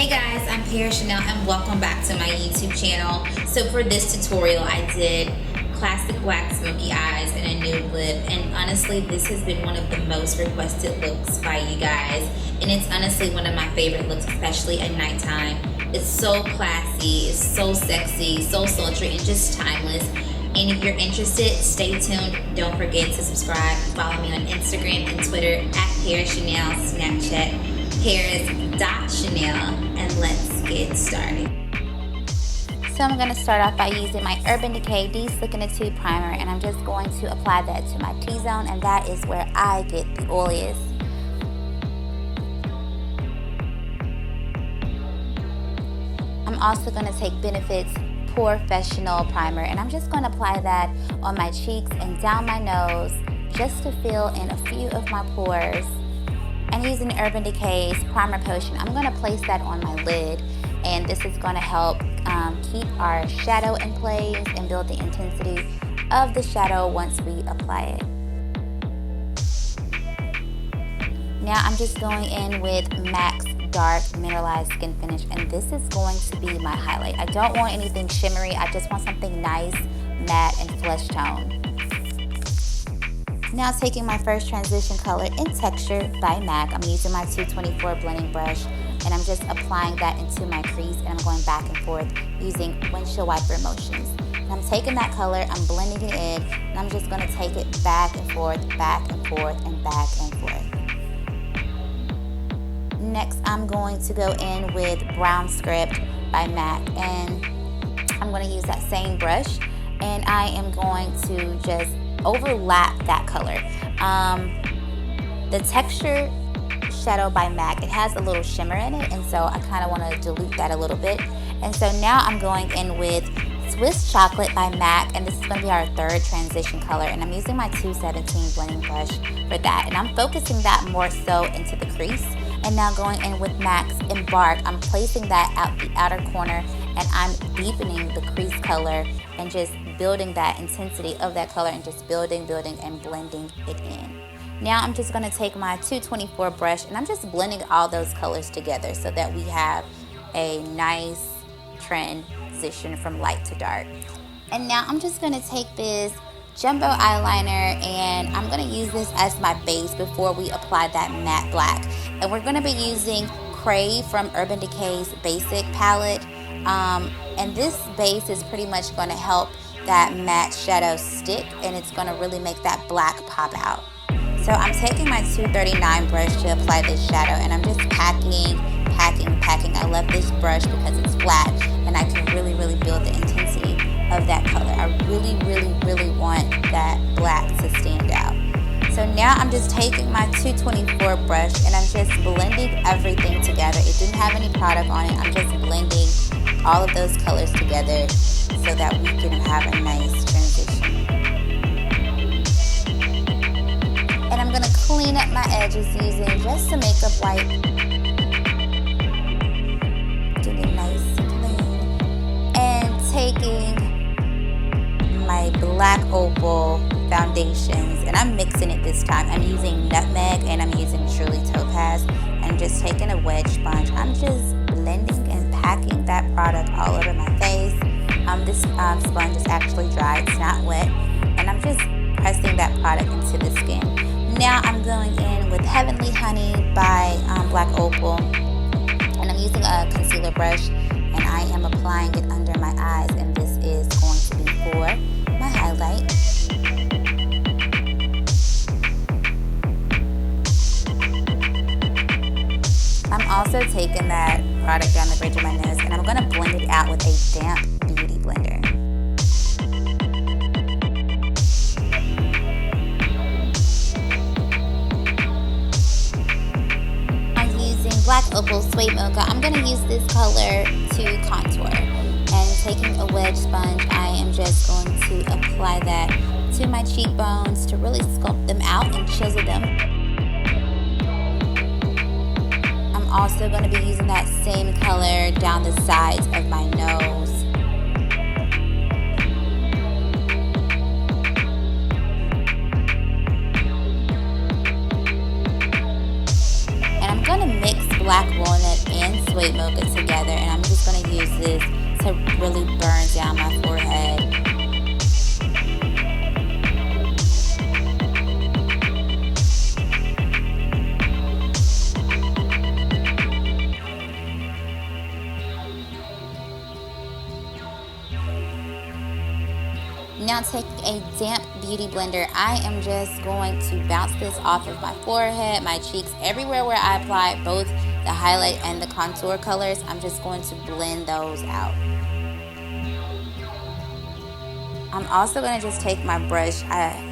Hey guys, I'm Chanel and welcome back to my YouTube channel. So for this tutorial I did classic black smoky eyes and a nude lip, and honestly this has been one of the most requested looks by you guys, and it's honestly one of my favorite looks, especially at nighttime. It's so classy, it's so sexy, so sultry, and just timeless. And if you're interested, stay tuned. Don't forget to subscribe. Follow me on Instagram and Twitter at Chanel, Snapchat Paris.Chanel, and let's get started. So I'm going to start off by using my Urban Decay Deslick in a Tube primer, and I'm just going to apply that to my T-zone, and that is where I get the oiliest. I'm also going to take Benefit's Professional Primer, and I'm just going to apply that on my cheeks and down my nose just to fill in a few of my pores. And using Urban Decay's Primer Potion, I'm going to place that on my lid, and this is going to help keep our shadow in place and build the intensity of the shadow once we apply it. Now I'm just going in with MAC's Dark Mineralize Skin Finish, and this is going to be my highlight. I don't want anything shimmery, I just want something nice, matte, and flesh tone. Now taking my first transition color in Texture by MAC, I'm using my 224 blending brush, and I'm just applying that into my crease, and I'm going back and forth using windshield wiper motions. And I'm taking that color, I'm blending it in, and I'm just going to take it back and forth, back and forth, and back and forth. Next, I'm going to go in with Brown Script by MAC, and I'm going to use that same brush, and I am going to just overlap that color. The Texture Shadow by MAC, it has a little shimmer in it, and so I kind of want to dilute that a little bit. And so now I'm going in with Swiss Chocolate by MAC, and this is going to be our third transition color, and I'm using my 217 blending brush for that, and I'm focusing that more so into the crease. And now going in with MAC's Embark, I'm placing that out the outer corner, and I'm deepening the crease color and just building that intensity of that color and just building and blending it in. Now I'm just going to take my 224 brush, and I'm just blending all those colors together so that we have a nice transition from light to dark. And now I'm just going to take this jumbo eyeliner, and I'm going to use this as my base before we apply that matte black. And we're going to be using Crave from Urban Decay's Basic palette. And this base is pretty much going to help that matte shadow stick, and it's going to really make that black pop out. So I'm taking my 239 brush to apply this shadow, and I'm just packing. I love this brush because it's flat, and I can really build the intensity of that color. I really want that black to stand out. So now I'm just taking my 224 brush, and I'm just blending everything together. It didn't have any product on it. I'm just blending all of those colors together so that we can have a nice transition. And I'm going to clean up my edges using just a makeup wipe. Get it nice and clean. And taking my black Opal foundations, and I'm mixing it this time. I'm using Nutmeg, and I'm using Truly Topaz. I'm just taking a wedge sponge. I'm just blending and packing that product all over my face. This sponge is actually dry, it's not wet, and I'm just pressing that product into the skin. Now I'm going in with Heavenly Honey by Black Opal, and I'm using a concealer brush, and I am applying it under my eyes, and this is going to be for my highlight. I'm also taking that product down the bridge of my nose, and I'm going to blend it out with a damp beauty blender. I'm using Black Opal Suede Mocha. I'm going to use this color to contour. And taking a wedge sponge, I am just going to apply that to my cheekbones to really sculpt them out and chisel them. I'm also going to be using that same color down the sides of my nose. And I'm going going to mix black walnut and suede mocha together, and I'm just going to use this to really burn down my forehead. Now taking a damp beauty blender, I am just going to bounce this off of my forehead, my cheeks, everywhere where I apply both the highlight and the contour colors. I'm just going to blend those out. I'm also going to just take my brush.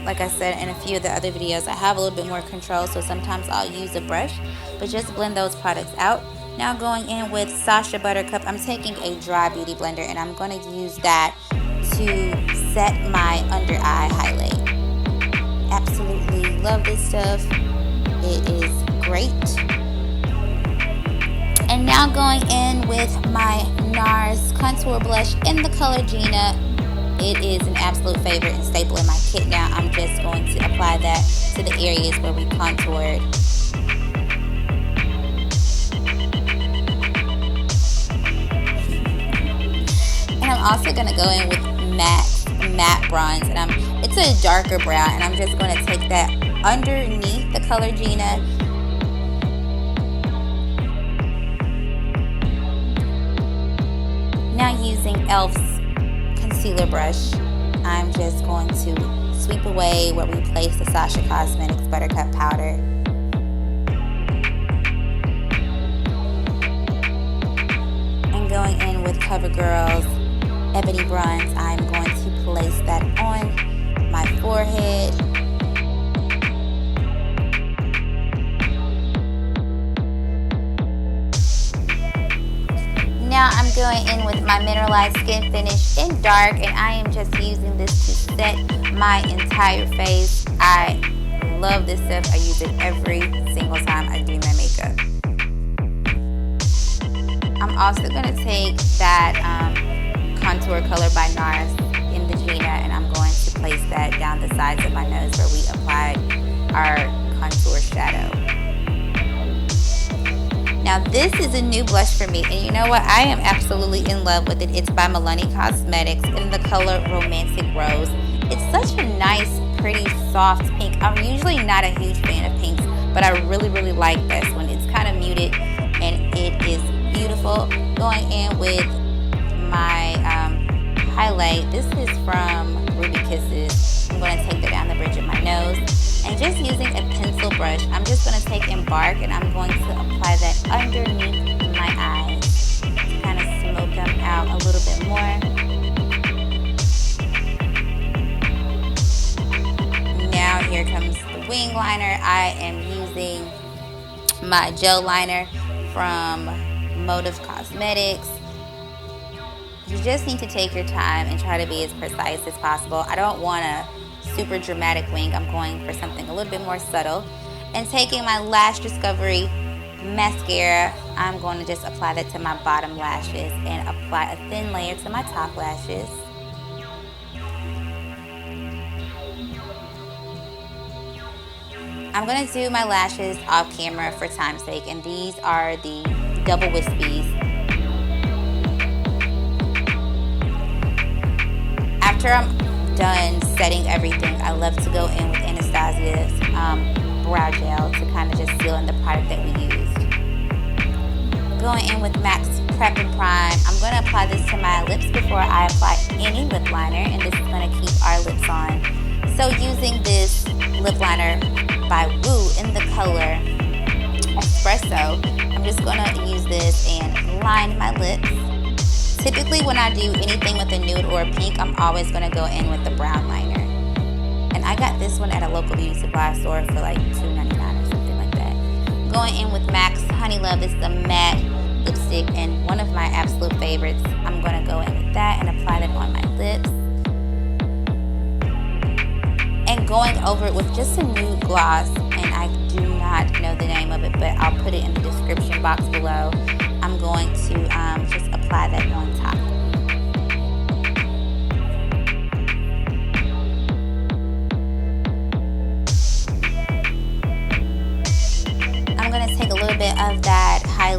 Like I said in a few of the other videos, I have a little bit more control, so sometimes I'll use a brush, but just blend those products out. Now going in with Sache Buttercup, I'm taking a dry beauty blender and I'm going to use that to set my under eye highlight. Absolutely love this stuff. It is great. And now going in with my Nars contour blush in the color Gineah. It is an absolute favorite and staple in my kit now. I'm just going to apply that to the areas where we contoured. And I'm also going to go in with matte bronze, and it's a darker brown, and I'm just going to take that underneath the color Gineah. Now using e.l.f.'s concealer brush, I'm just going to sweep away where we placed the Sache Cosmetics Buttercup powder. And going in with CoverGirl's Ebony Bronze, I'm going to place that on my forehead. Now I'm going in with my Mineralize Skin Finish in dark, and I am just using this to set my entire face. I love this stuff. I use it every single time I do my makeup. I'm also going to take that contour color by Nars in the Gineah, and I'm going to place that down the sides of my nose where we applied our contour shadow. Now this is a new blush for me, and you know what? I am absolutely in love with it. It's by Milani Cosmetics in the color Romantic Rose. It's such a nice, pretty, soft pink. I'm usually not a huge fan of pinks, but I really, really like this one. It's kind of muted, and it is beautiful. Going in with my highlight. This is from Ruby Kisses. I'm going to take that down the bridge of my nose. And just using a pencil brush, I'm just going to take Embark, and I'm going to apply that underneath my eyes to kind of smoke them out a little bit more. Now here comes the wing liner. I am using my gel liner from Motive Cosmetics. You just need to take your time and try to be as precise as possible. I don't want a super dramatic wing. I'm going for something a little bit more subtle. And taking my Lash Discovery mascara, I'm going to just apply that to my bottom lashes and apply a thin layer to my top lashes. I'm going to do my lashes off camera for time's sake, and these are the double wispies. After I'm done setting everything, I love to go in with Anatasia's brow gel to kind of just seal in the product that we used. Going in with MAC's Prep and Prime. I'm going to apply this to my lips before I apply any lip liner, and this is going to keep our lips on. So using this lip liner by Woo in the color Espresso, I'm just going to use this and line my lips. Typically when I do anything with a nude or a pink, I'm always going to go in with the brown liner. And I got this one at a local beauty supply store for like $2.99 or something like that. Going in with MAC's Honey Love. This is a matte lipstick and one of my absolute favorites. I'm going to go in with that and apply that on my lips. And going over it with just a nude gloss, and I do not know the name of it, but I'll put it in the description box below. I'm going to just apply that on top. I'm going to take a little bit of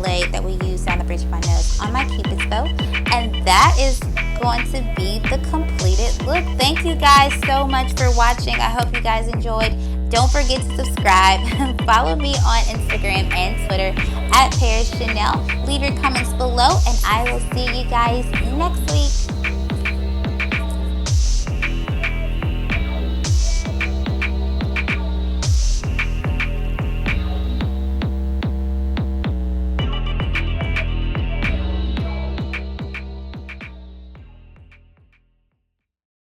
overlay that we used down the bridge of my nose on my Cupid's bow. And that is going to be the completed look. Thank you guys so much for watching. I hope you guys enjoyed. Don't forget to subscribe. Follow me on Instagram and Twitter at Paris Chanel. Leave your comments below, and I will see you guys next week.